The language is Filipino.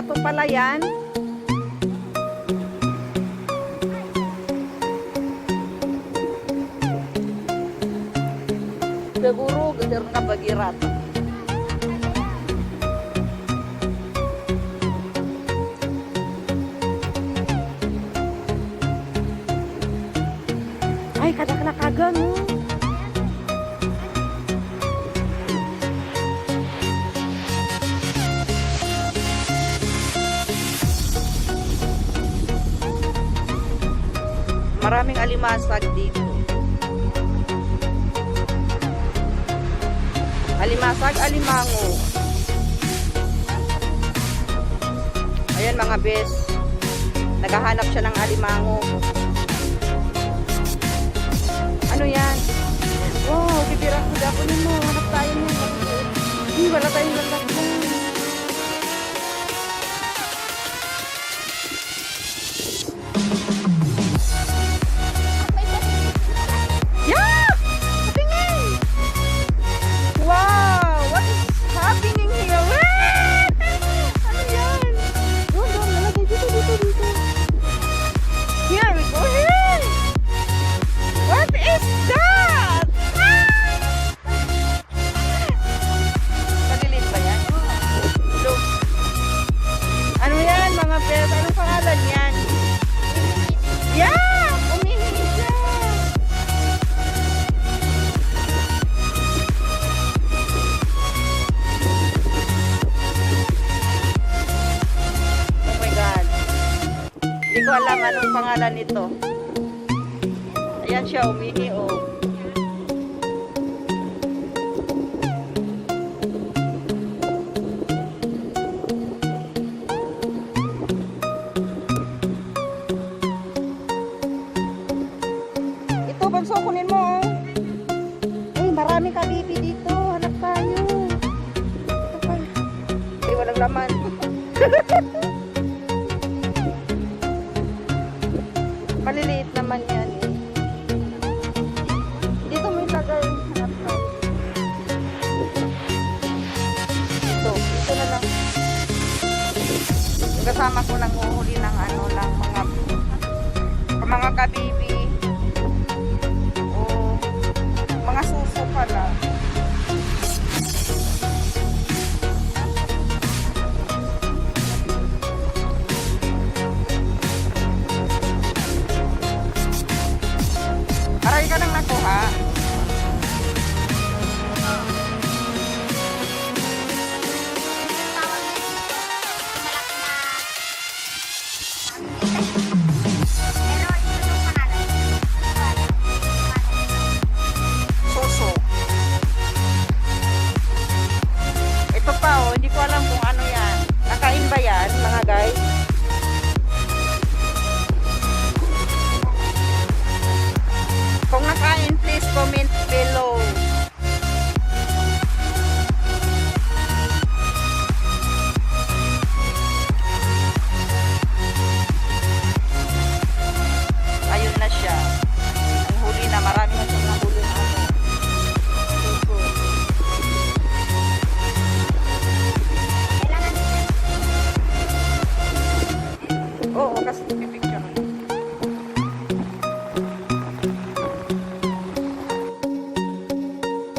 bato pala yan. Siguro gader na bagirat. Ay, kadakalakagan mo. Maraming alimasag dito. Alimasag, alimango. Ayan mga bes. Naghahanap siya ng alimango. Ano yan? Wow, bibirang ko dako mo. Hanap tayo mo. Hindi, wala tayong lalak mo. Anong pangalan yan? Yeah! Umihingi siya! Oh my God. Hindi ko alam anong pangalan nito. Ayan siya, umihi oh. Banso, kunin mo oh. Ay, marami kabibi dito. Hanap tayo. Ito pa. Ay, walang laman. Maliliit naman yan eh. Dito mo ilagay. Hanap tayo. Dito na lang. Kasama ko nang uhuli ng ano lang mga kabibi.